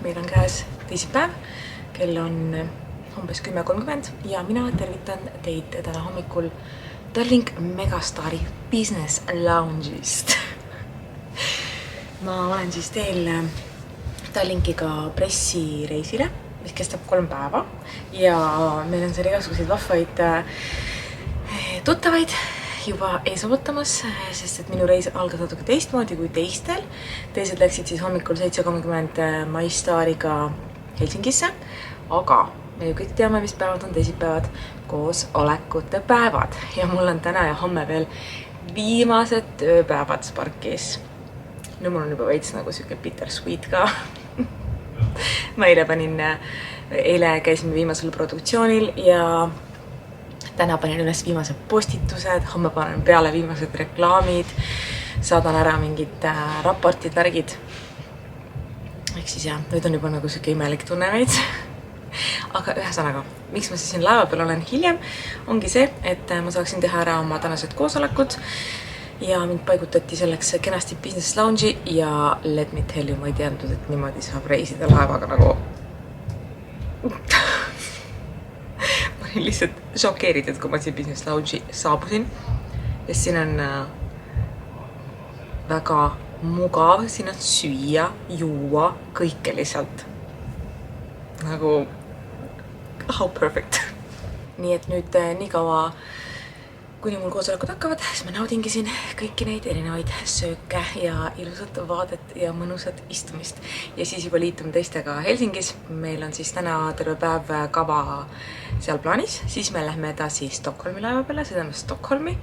meil on käes teisipäev, kell on umbes 10:30 ja mina tervitan teid täna hommikul Tallink Megastaari Business Lounge'ist. Ma olen siis teel Tallinkiga pressireisile, mis kestab 3 päeva ja meil on seal igasuguseid vahvaid tuttavaid juba ees ootamas, sest et minu reis algas natuke teistmoodi kui teistel. Teised läksid siis hommikul 7:30 MyStariga Helsingisse, aga me ju kõik teame, mis päevad on teisipäevad, koosolekute päevad ja mul on täna ja homme veel viimased tööpäevad Sparkis. No mul on juba veits nagu siuke bittersweet ka. Ma eile käisime viimasel produktsioonil ja täna panin üles viimased postitused, homme panen peale viimased reklaamid, saadan ära mingid raportid, värgid. Ehk siis jah, nüüd on juba nagu siuke imelik tunne veits. Aga ühesõnaga, miks ma siis siin laeva peal olen hiljem, ongi see, et ma saaksin teha ära oma tänased koosolekud ja mind paigutati selleks kenasti Business Lounge'i ja let me tell you, ma ei teadnud, et niimoodi saab reisida laevaga nagu... Ma olin lihtsalt šokeeritud, kui ma siin Business Lounge'i saabusin. Ja siin on väga mugav, siin on süüa, juua, kõike lihtsalt. Nagu... How perfect. Nii et nüüd nii kaua, kuni mul koosolekud hakkavad, siis ma naudingi siin kõiki neid erinevaid sööke ja ilusat vaadet ja mõnusat istumist. Ja siis juba liitume teistega Helsingis. Meil on siis täna terve päev kava seal plaanis. Siis me lähme edasi Stockholmi laeva peale, sõidame Stockholmi.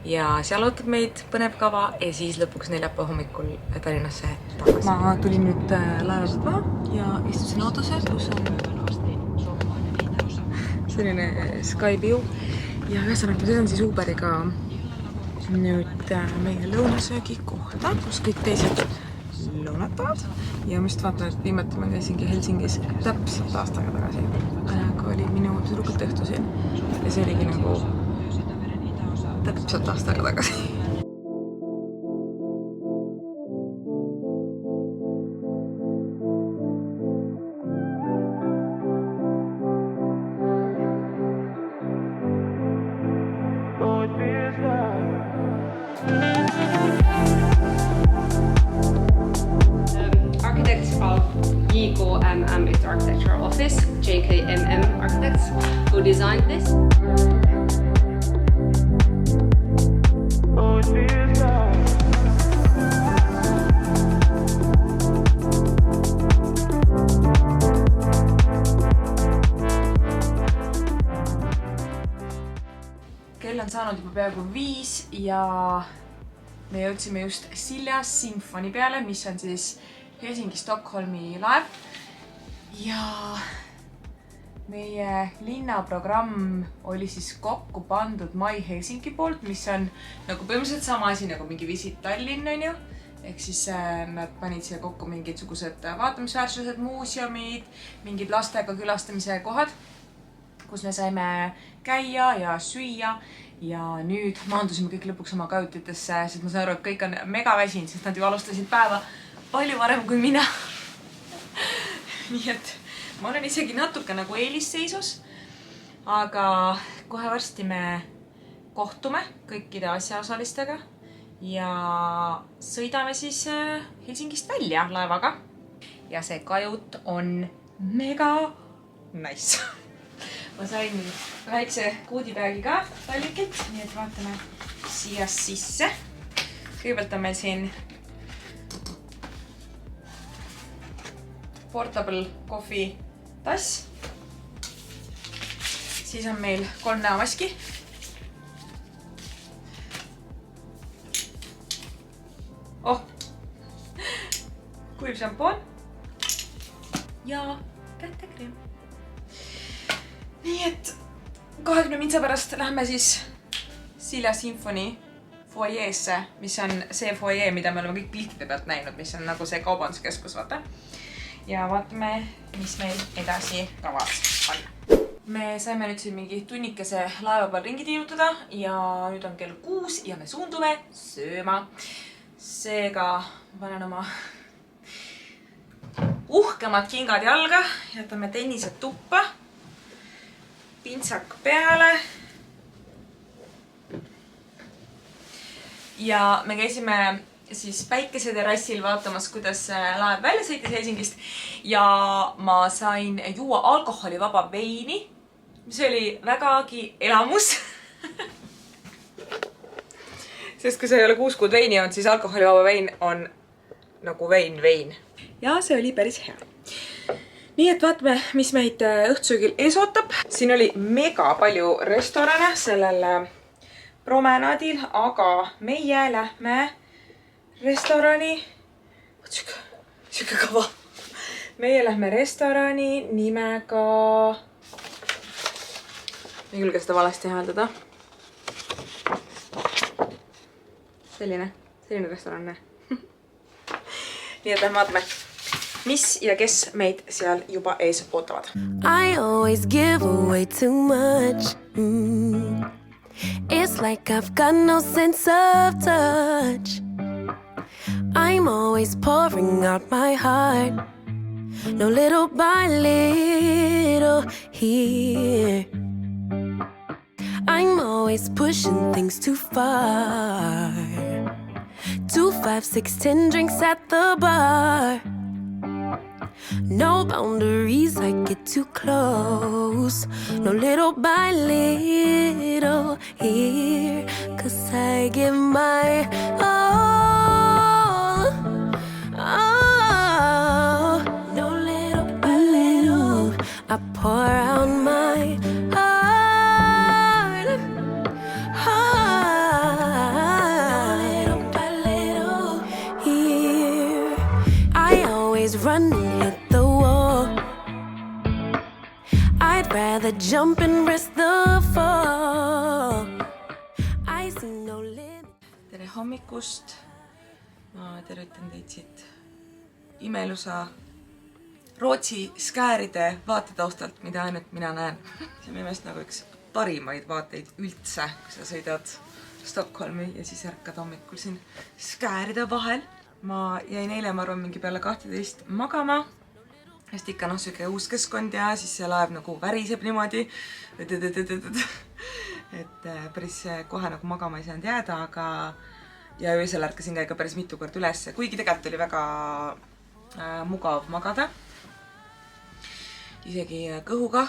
Ja seal ootab meid põnev kava ja siis lõpuks neljapäeva hommikul Tallinnasse tagasi. Ma tulin nüüd laevalt maha ja istusin autosse, kus on selline Sky View ja ühesõnaga ma sõidan siis Uberiga nüüd meie lõunasöögi kohta, kus kõik teised lõunatavad ja ma just vaatan, et viimati ma käisingi Helsingis täpselt aastaga tagasi, kui oli minu tüdrukute õhtu siin ja see oligi nagu täpselt aastaga tagasi. JKMM is the architectural office. JKMM Architects who designed this. Kell on saanud juba peaaegu 5 ja me jõudsime just Silja Symphony peale, mis on siis Helsingi-Stockholmi laev. Ja meie linnaprogramm oli siis kokku pandud My Helsinki poolt, mis on nagu põhimõtteliselt sama asi nagu mingi Visit Tallinn on ju. Ehk siis nad panid siia kokku mingisugused vaatamisväärsused, muuseumid, mingid lastega külastamise kohad, kus me saime käia ja süüa. Ja nüüd maandusime kõik lõpuks oma kajutitesse, sest ma saan aru, et kõik on mega väsinud, sest nad ju alustasid päeva palju varem kui mina. Nii et ma olen isegi natuke nagu eelisseisus, aga kohe varsti me kohtume kõikide asjaosalistega ja sõidame siis Helsingist välja laevaga. Ja see kajut on mega nice. Ma sain väikse goodiebagi ka Tallinkilt, nii et vaatame siia sisse. Kõigepealt on meil siin portable coffee tass. Siis on meil 3 näomaski. Oh! Kuiv šampoon. Ja kätekreem. Nii et 20 mintsa pärast lähme siis Silja Symphony foyeesse, mis on see foyer, mida me oleme kõik piltide pealt näinud, mis on nagu see kaubanduskeskus, vaata. Ja vaatame, mis meil edasi kavas on. Me saime nüüd siin mingi tunnikese laeva peal ringi tiirutada ja nüüd on kell 6 ja me suundume sööma. Seega panen oma uhkemad kingad jalga, jätame tennised tuppa, pintsak peale. Ja me käisime siis päikeseterrassil vaatamas, kuidas laev välja sõitis Helsingist ja ma sain juua alkoholivaba veini, mis oli vägagi elamus. Sest kui sa ei ole 6 kuud veini on, siis alkoholivaba vein on nagu vein. Ja see oli päris hea. Nii et vaatame, mis meid õhtusöögil ees ootab. Siin oli mega palju restorane sellel promenaadil, aga meie lähme restorani. Siuke kava. Meie lähme restorani nimega... Ma ei julge seda valesti hääldada. Selline restoran. Nii et lähme vaatame, mis ja kes meid seal juba ees ootavad. I always give away too much. It's like I've got no sense of touch. I'm always pouring out my heart. No, little by little here. I'm always pushing things too far. 2, 5, 6, 10 drinks at the bar. No boundaries, I get too close. No, little by little here. 'Cause I give my all. Oh, no, little by little I pour out my heart. Little by little here. I always run and hit the wall. I'd rather jump and risk the fall. I see no limit. Tere hommikust. Ma tervitan teid siit imelusa Rootsi Skääride vaatetaustalt, mida ainult mina näen. See on minu meelest nagu üks parimaid vaateid üldse, kui sa sõidad Stockholmi ja siis ärkad hommikul siin Skääride vahel. Ma jäin eile, ma arvan, mingi peale 12 magama. Sest ikka siuke uus keskkond ja siis see laev nagu väriseb niimoodi. Et päris kohe nagu magama ei saanud jääda, aga ja öösel ärkasin ka ikka päris mitu kord üles. Kuigi tegelikult oli väga mugav magada. Isegi kõhuga.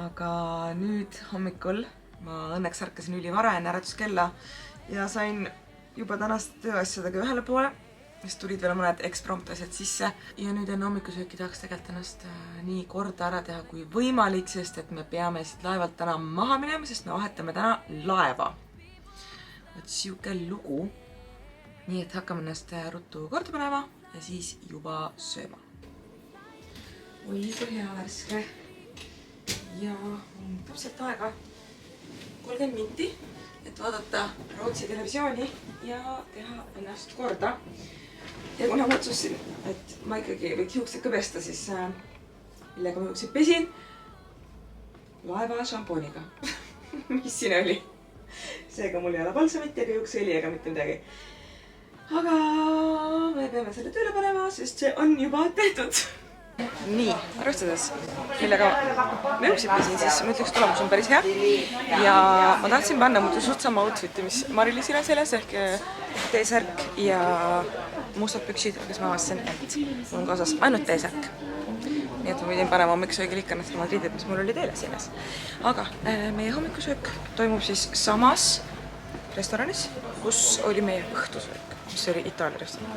Aga nüüd hommikul ma õnneks ärkasin ülivara enne äratuskella ja sain juba tänast tööasjadega ühele poole. Sest tulid veel mõned eksprompt asjad sisse. Ja nüüd enne hommikusööki tahaks tegelikult ennast nii korda ära teha kui võimalik, sest et me peame siit laevalt täna maha minema, sest me vahetame täna laeva. Et siuke lugu. Nii et hakkame ennast ruttu korda panema ja siis juba sööma. Oi, kui hea värske. Ja on täpselt aega 30 minti, et vaadata Rootsi televisiooni ja teha ennast korda. Ja kuna ma otsusin, et ma ikkagi võiks juuksed ka pesta, siis millega ma juuksed pesin? Laeva šampooniga, mis siin oli. Seega mul ei ole balsamit ega juukseõli ega mitte midagi. Aga me peame selle tööle panema, sest see on juba tehtud. Nii, arvestades, millega me juuksed pesin, siis ma ütleks, tulemus on päris hea. Ja ma tahtsin panna muidu suht sama outfiti, mis Marilisil on selles ehk T-särk ja mustad püksid, kes ma avastasin, et mul on kaasas ainult T-särk. Nii et ma võidin panema hommikusöögil ikka need samad riided, mis mul oli teile selles. Aga meie hommikusöök toimub siis samas restoranis, kus oli meie õhtusöök, mis oli Itaalia restoran.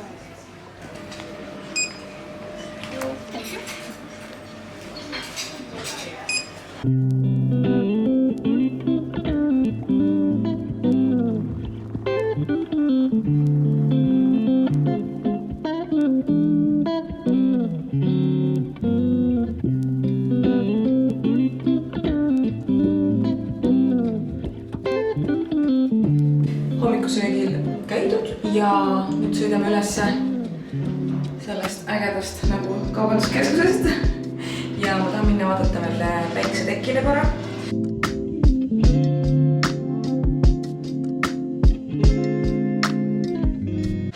Hommikusöögil käidud ja nüüd sõidame üles sellest ägedast nagu kaubanduskeskusest ja ma tahan minna vaadata veel päikesetekile korra.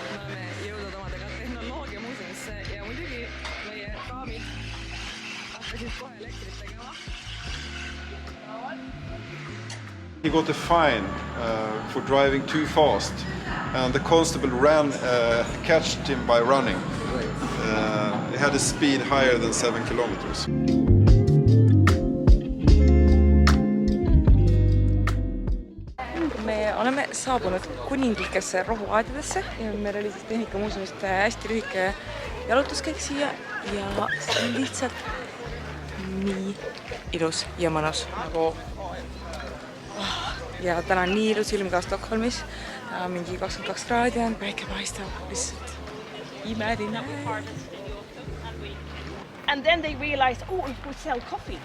Oleme jõudnud omadega tehnoloogia muuseumisse ja muidugi He got a fine for driving too fast, and the constable catched him by running. He had a speed higher than 7 kilometers. Me oleme saabunud kuninglikesse rohuaedadesse ja meil oli siis Tehnikamuuseumist hästi lühike jalutuskäik siia ja see on lihtsalt nii ilus ja mõnus nagu. Ja täna on nii ilus ilm ka Stockholmis, mingi 22 kraadi on, päike paistab, lihtsalt imeline. And then they realized, oh, if we sell coffee,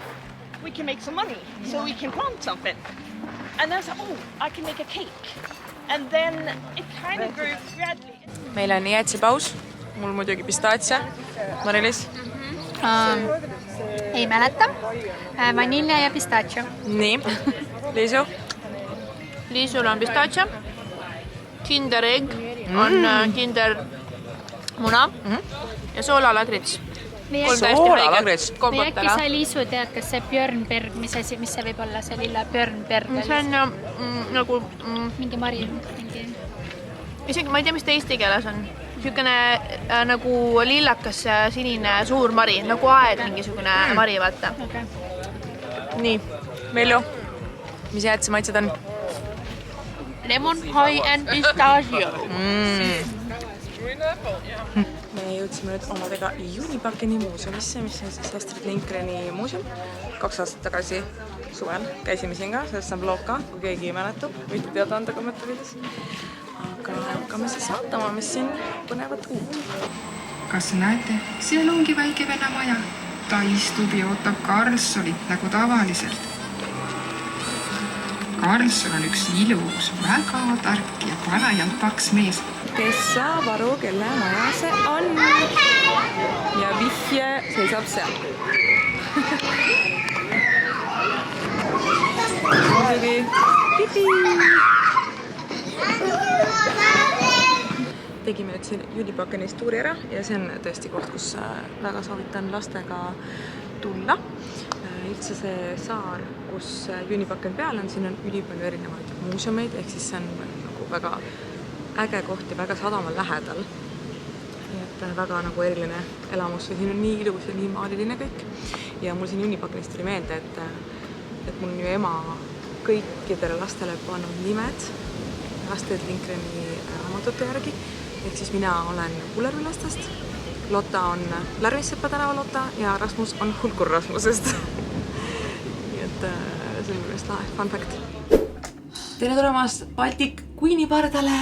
we can make some money, so we can plant something. And then I said, oh, I can make a cake. And then it kind of grew gradually. Meil on jäätsipaus, mul muidugi pistaatsia. Mari-Liis? Ei mäleta. Vanilja ja pistachio. Nii, Liisu? Liisul on pistachio, Kinder Egg on Kinder muna ja soolalagrits. Soolalagrits? Või äkki sa, Liisu, tead, kas see Björnberg, mis see võib olla, see lilla Björnberg? See on nagu... Mingi mari. Isegi ma ei tea, mis ta eesti keeles on. Niisugune nagu lillakas sinine suur mari, nagu aed mingisugune mari, vaata. Nii, Melju, mis jäätse maitsed on? Lemon, high and pistachio. Me jõudsime nüüd omadega Unibackeni muuseumisse, mis on siis Astrid Lindgreni muuseum. 2 aastat tagasi suvel käisime siin ka, sellest on vlog ka, kui keegi ei mäletu, võite teada anda kommentaarides. Aga hakkame siis vaatama, mis siin põnevat uut. Kas näete, seal ongi väike vene maja. Ta istub ja ootab Karlssonit nagu tavaliselt. Karlsson on üks ilus, väga tark ja parajalt paks mees. Kes saab aru, kelle maja see on? Ja vihje seisab seal. Muidugi, pipi! Tegime nüüd siin Unibackenis tuuri ära ja see on tõesti koht, kus väga soovitan lastega tulla. Üldse see saar, kus Unibacken peal on, siin on ülipalju erinevaid muuseumeid, ehk siis see on nagu väga äge koht ja väga sadama lähedal. Nii et väga nagu eriline elamus, siin on nii ilus ja nii maaliline kõik. Ja mul siin Unibackenist tuli meelde, et mul on ju ema kõikidele lastele pannud nimed Astrid Lindgreni raamatute järgi. Ehk siis mina olen Kullervillastest, Lotta on Lärmissepa tänava Lotta ja Rasmus on Hulkur Rasmusest. Nii et see on minu lahe, fun fact. Tere tulemast Baltic Queeni pardale!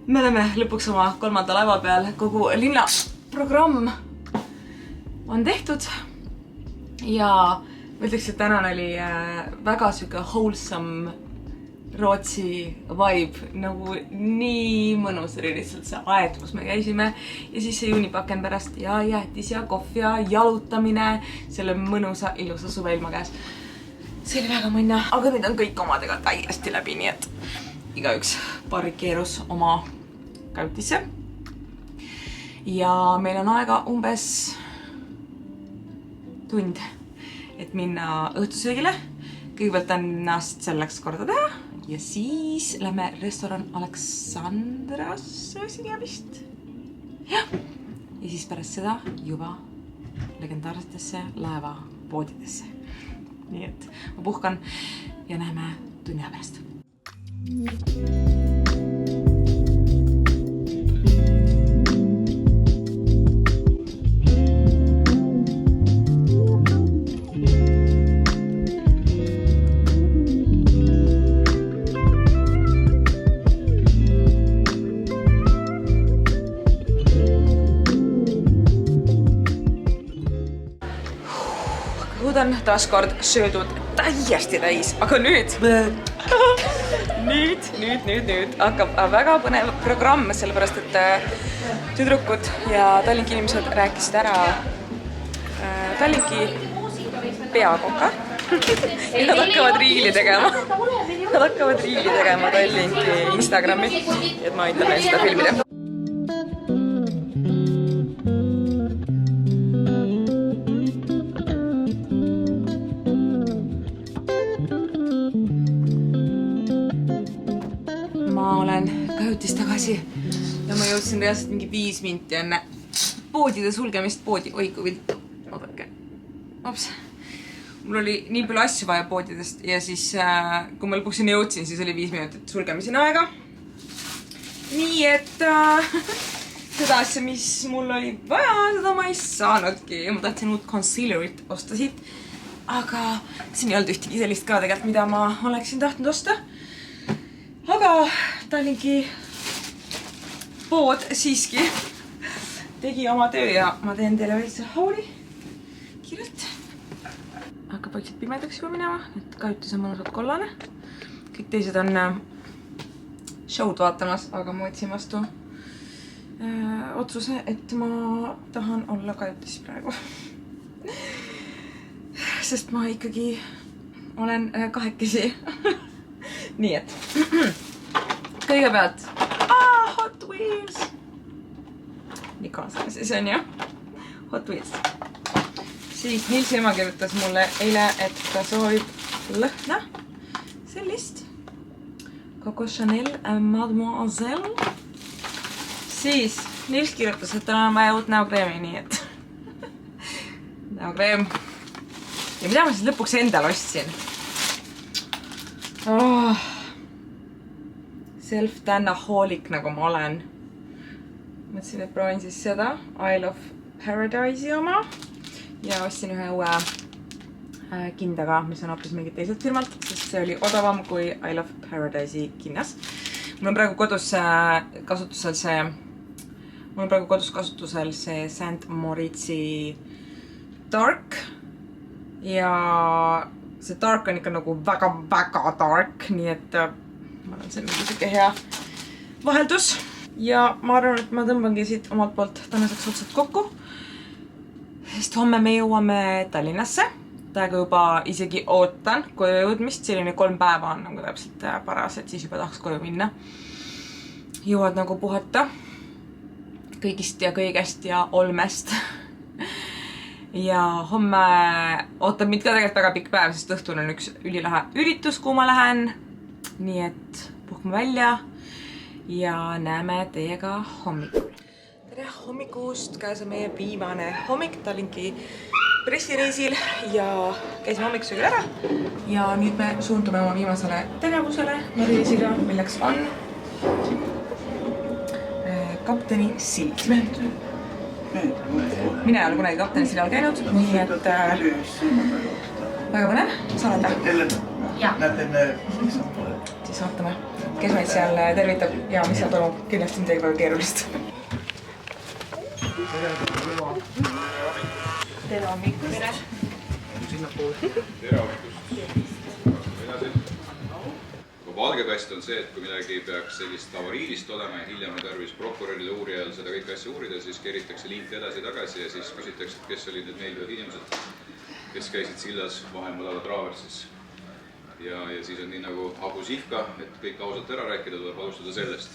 Me oleme lõpuks oma 3. laeva peal, kogu linna programm on tehtud ja ma ütleks, et tänan oli väga süge wholesome Rootsi vibe, nagu nii mõnus oli lihtsalt see aed, kus me käisime ja siis see Unibacken pärast ja jäätis ja kohv ja jalutamine selle mõnusa ilusa suveilma käes. See oli väga mõnna, aga nüüd on kõik omadega täiesti läbi, nii et igaüks parikeerus oma kautisse. Ja meil on aega umbes tund, et minna õhtusöögile. Kõigepealt ennast selleks korda teha ja siis lähme restoran Aleksandrasse siia vist. Ja siis pärast seda juba legendaarsetesse laevapoodidesse. Nii et ma puhkan ja näeme tunni pärast. On taaskord söödud täiesti täis, aga nüüd hakkab väga põnev programm, sellepärast et tüdrukud ja Tallinki inimesed rääkisid ära Tallinki peakoka ja nad hakkavad riili tegema. Nad hakkavad riili tegema Tallinki Instagrami, et ma aitan neil seda filmida. ja ma jõudsin reaalselt mingi 5 minti enne poodide sulgemist poodi. Oi kui viltu. Oodake. Ops. Mul oli nii palju asju vaja poodidest ja siis kui ma lõpuks sinna jõudsin, siis oli 5 minutit sulgemiseni aega. Nii et seda asja, mis mul oli vaja, seda ma ei saanudki. Ma tahtsin uut concealerit osta siit. Aga siin ei olnud ühtegi sellist ka tegelikult, mida ma oleksin tahtnud osta. Aga Tallinki pood siiski tegi oma töö ja ma teen teile väikse hauli kiirelt. Hakkab vaikselt pimedaks juba minema, et kajutis on mõnusalt kollane. Kõik teised on show'd vaatamas, aga ma võtsin vastu otsuse, et ma tahan olla kajutis praegu. Sest ma ikkagi olen kahekesi. Nii et kõigepealt Hot Wheels. Nii kaasame siis on ju Hot Wheels. Siis Nilsi ema kirjutas mulle eile, et ta soovib lõhna sellist Coco Chanel Mademoiselle. Siis Nils kirjutas, et tal on vaja uut näokreemi, nii et näokreem. Ja mida ma siis lõpuks endal ostsin? Self-tannaholic nagu ma olen. Mõtlesin, et proovin siis seda I Love Paradise'i oma. Ja ostsin ühe uue kindaga, mis on hoopis mingit teiselt firmalt, sest see oli odavam kui I Love Paradise'i kinnas. Mul on praegu kodus kasutusel see St. Moritzi Dark. Ja see Dark on ikka nagu väga dark, nii et ma arvan, see on mingi siuke hea vaheldus. Ja ma arvan, et ma tõmbangi siit omalt poolt tänaseks otsad kokku. Sest homme me jõuame Tallinnasse. Täiega juba isegi ootan koju jõudmist. Selline 3 päeva on nagu täpselt paras, et siis juba tahaks koju minna. Jõuad nagu puhata kõigist ja kõigest ja olmest. Ja homme ootab mind ka tegelikult väga pikk päev, sest õhtul on üks ülilahe üritus, kuhu ma lähen. Nii et puhkame välja ja näeme teiega hommikul. Tere hommikust, käes on meie viimane hommik Tallinki pressireisil ja käisime hommikusöögil ära. Ja nüüd me suundume oma viimasele tegevusele Marilisiga, milleks on kapteni sild. Mina ei ole kunagi kapteni sillal käinud, nii et väga põnev. Sa oled või? Jaa. Siis vaatame, kes meid seal tervitab ja mis seal toimub. Kindlasti midagi väga keerulist. Tere hommikust. Tere hommikust. Valgekast on see, et kui midagi peaks sellist avariilist olema ja hiljem on tarvis prokuröride uurijal seda kõike asja uurida, siis keritakse liint edasi ja siis küsitakse, kes olid need meeldivad inimesed, kes käisid sillas Vahemaa Traaversis. Ja siis on nii nagu Abu Sihka, et kõik ausalt ära rääkida, tuleb alustada sellest,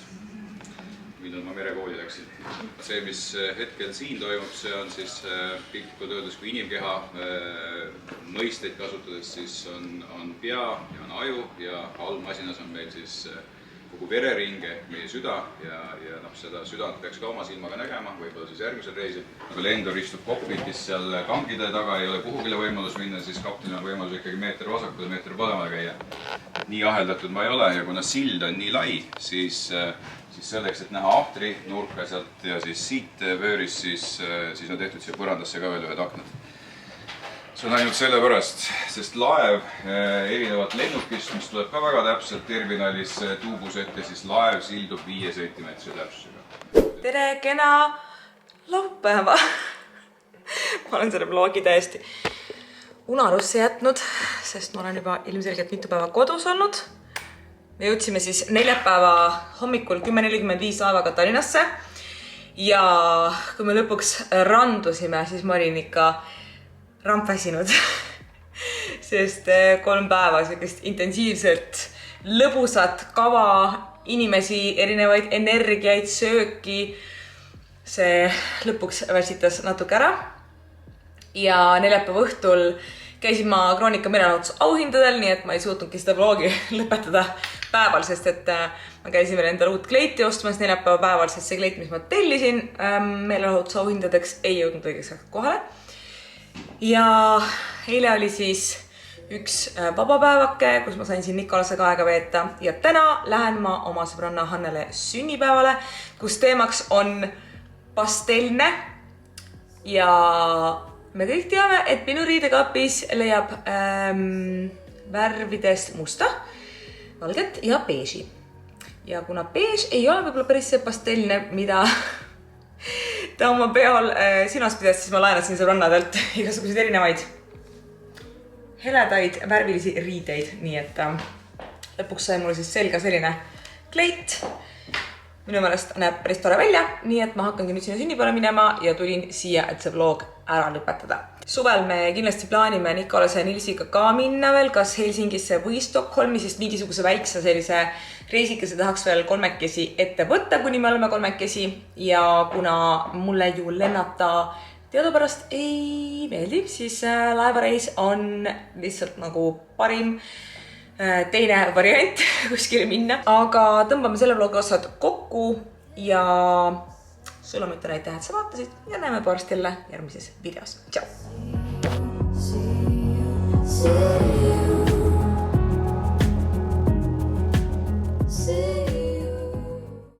millal ma merekooli läksin. See, mis hetkel siin toimub, see on siis piltlikult öeldes, kui inimkeha mõisteid kasutades, siis on pea ja on aju ja all masinas on meil siis kogu vereringe, meie süda ja seda südant peaks ka oma silmaga nägema, võib-olla siis järgmisel reisil. Kui Lendor istub kokpitis seal kangide taga, ei ole kuhugile võimalus minna, siis kaptenil on võimalus ikkagi meeter vasakule, meeter paremale käia. Nii aheldatud ma ei ole ja kuna sild on nii lai, siis selleks, et näha ahtri nurka sealt ja siis siit vööris, siis on tehtud siia põrandasse ka veel ühed aknad. See on ainult sellepärast, sest laev erinevalt lennukist, mis tuleb ka väga täpselt terminalis tuubus ette, siis laev sildub 5 sentimeetrise täpsusega. Tere, kena laupäeva! Ma olen selle vlogi täiesti unarusse jätnud, sest ma olen juba ilmselgelt mitu päeva kodus olnud. Me jõudsime siis neljapäeva hommikul 10:45 laevaga Tallinnasse ja kui me lõpuks randusime, siis ma olin ikka rampväsinud, sest 3 päeva sellist intensiivselt lõbusat kava, inimesi, erinevaid energiaid, sööki. See lõpuks väsitas natuke ära ja neljapäeva õhtul käisin ma Kroonika meelelahutus auhindadel, nii et ma ei suutnudki seda vlogi lõpetada päeval, sest et ma käisin veel endale uut kleiti ostmas neljapäeva päeval, sest see kleit, mis ma tellisin meelelahutuse auhindadeks, ei jõudnud õigeks kohale. Ja eile oli siis üks vabapäevake, kus ma sain siin Nikolasega aega veeta. Ja täna lähen ma oma sõbranna Hannele sünnipäevale, kus teemaks on pastelne. Ja me kõik teame, et minu riidekapis leiab värvidest musta, valget ja beeži. Ja kuna beež ei ole võib-olla päris see pastelne, mida ta oma peol silmas pidas, siis ma laenasin sõbrannadelt igasuguseid erinevaid heledaid värvilisi riideid, nii et lõpuks sai mulle siis selga selline kleit. Minu meelest näeb päris tore välja, nii et ma hakkangi nüüd sinna sünnipäevale minema ja tulin siia, et see vlog ära lõpetada. Suvel me kindlasti plaanime Nikolase ja Nilsiga ka minna veel, kas Helsingisse või Stockholmi, sest mingisuguse väikse sellise reisikese tahaks veel kolmekesi ette võtta, kuni me oleme kolmekesi. Ja kuna mulle ju lennata teadupärast ei meeldib, siis laevareis on lihtsalt nagu parim teine variant kuskile minna. Aga tõmbame selle vlogi osad kokku ja sulle ma ütlen aitäh, et sa vaatasid ja näeme varsti jälle järgmises videos. Tšau!